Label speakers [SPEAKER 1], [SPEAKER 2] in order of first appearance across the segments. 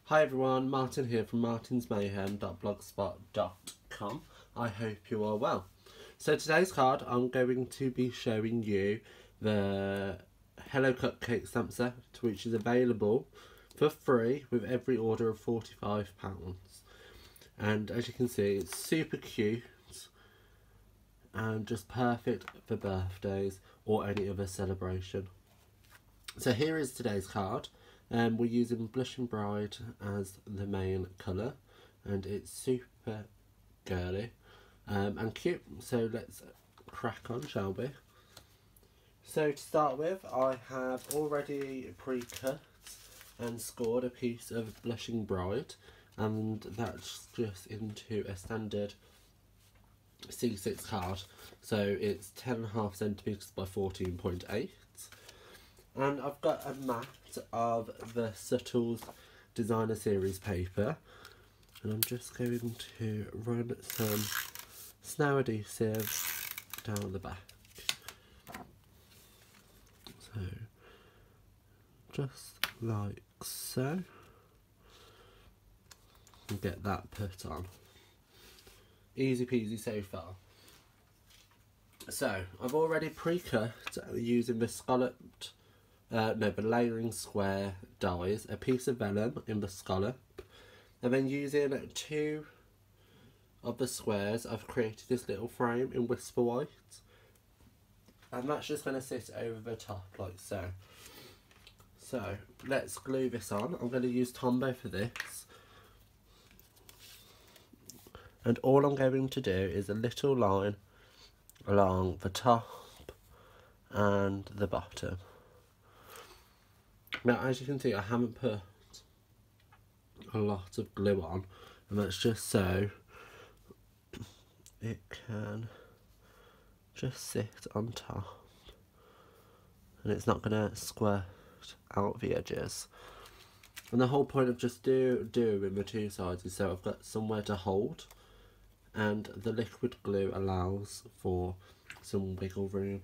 [SPEAKER 1] Hi everyone, Martin here from martinsmayhem.blogspot.com. I hope you are well. So today's card, I'm going to be showing you the Hello Cupcake stamp set, which is available for free with every order of £45. And as you can see, it's super cute and just perfect for birthdays or any other celebration. So here is today's card. We're using Blushing Bride as the main colour, and it's super girly and cute. So let's crack on, shall we? So to start with, I have already pre-cut and scored a piece of Blushing Bride, and that's just into a standard C6 card. So it's 10.5 centimetres by 14.8. And I've got a mat of the Subtles Designer Series paper, and I'm just going to run some snow adhesive down the back. So, just like so, and get that put on. Easy peasy so far. So, I've already pre-cut using the scalloped the layering square dies, a piece of vellum in the scallop, and then using 2 of the squares I've created this little frame in Whisper White, and that's just going to sit over the top like so. So let's glue this on. I'm going to use Tombow for this, and all I'm going to do is a little line along the top and the bottom. Now, as you can see, I haven't put a lot of glue on, and that's just so it can just sit on top and it's not going to squirt out the edges. And the whole point of just doing the 2 sides is so I've got somewhere to hold, and the liquid glue allows for some wiggle room.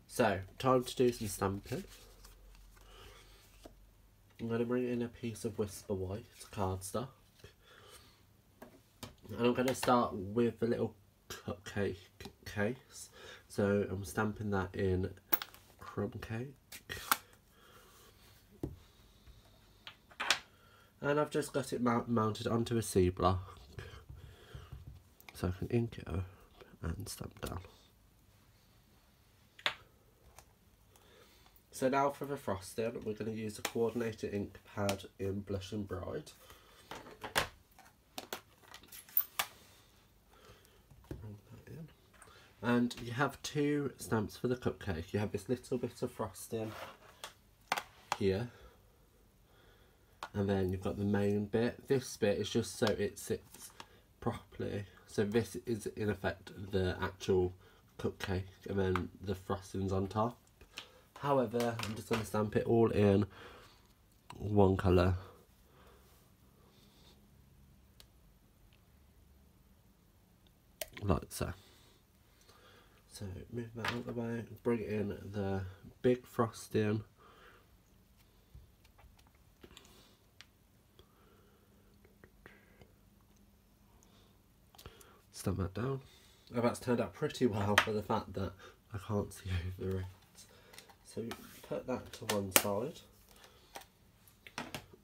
[SPEAKER 1] So, time to do some stamping. I'm going to bring in a piece of Whisper White cardstock, and I'm going to start with the little cupcake case. So I'm stamping that in crumb cake, and I've just got it mounted onto a C block so I can ink it up and stamp down. So now for the frosting, we're going to use a coordinated ink pad in Blushing Bride. And you have 2 stamps for the cupcake. You have this little bit of frosting here, and then you've got the main bit. This bit is just so it sits properly. So this is in effect the actual cupcake, and then the frosting's on top. However, I'm just going to stamp it all in one colour. Like so. So move that out of the way, bring in the big frosting. Stamp that down. Oh, that's turned out pretty well for the fact that I can't see over it. So put that to one side.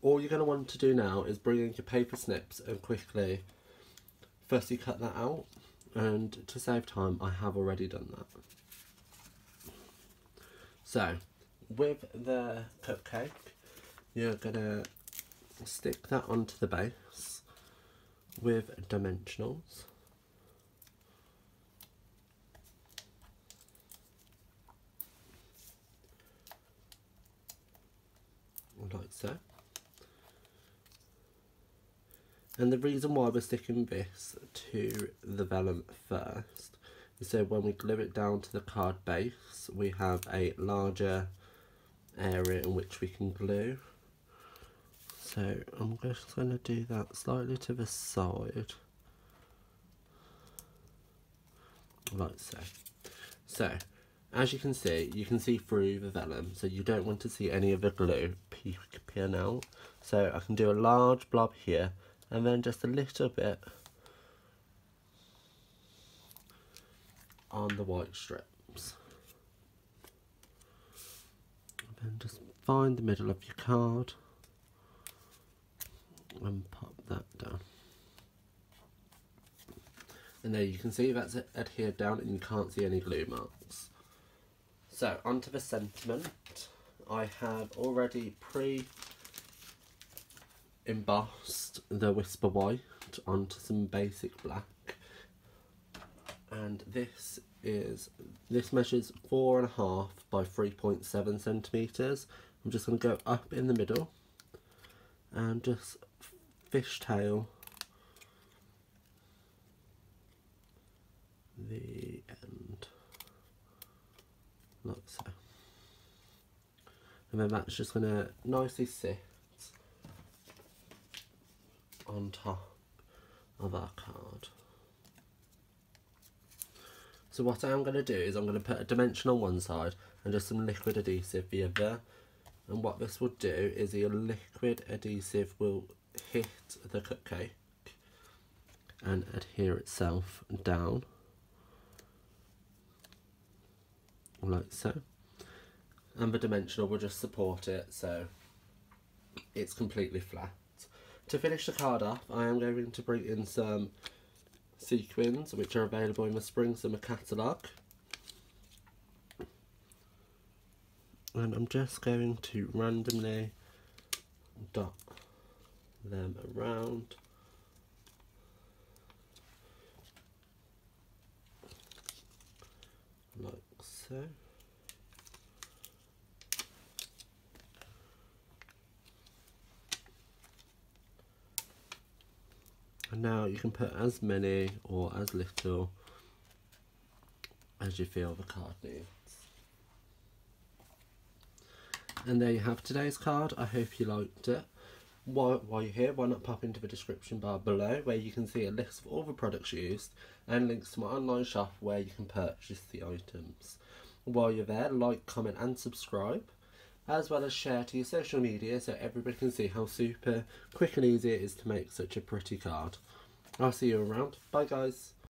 [SPEAKER 1] All you're going to want to do now is bring in your paper snips and quickly fussy cut that out. And to save time, I have already done that. So with the cupcake, you're going to stick that onto the base with dimensionals. Like so. And the reason why we're sticking this to the vellum first is so when we glue it down to the card base, we have a larger area in which we can glue. So I'm just going to do that slightly to the side, like so. So As you can see through the vellum, so you don't want to see any of the glue peeking out. So I can do a large blob here, and then just a little bit on the white strips. And then just find the middle of your card and pop that down. And there you can see that's adhered down and you can't see any glue marks. So onto the sentiment. I have already embossed the Whisper White onto some basic black. And this measures 4.5 by 3.7 centimeters. I'm just going to go up in the middle and just fishtail the end like so, and then that's just going to nicely sit on top of our card. So what I am going to do is I'm going to put a dimension on one side and just some liquid adhesive the other, and what this will do is the liquid adhesive will hit the cupcake and adhere itself down like so, and the dimensional will just support it so it's completely flat. To finish the card off, I am going to bring in some sequins which are available in the Spring Summer catalogue, and I'm just going to randomly dot them around like so. And now you can put as many or as little as you feel the card needs. And there you have today's card. I hope you liked it. While you're here, why not pop into the description bar below where you can see a list of all the products used and links to my online shop where you can purchase the items. While you're there, like, comment and subscribe, as well as share to your social media so everybody can see how super quick and easy it is to make such a pretty card. I'll see you around. Bye guys.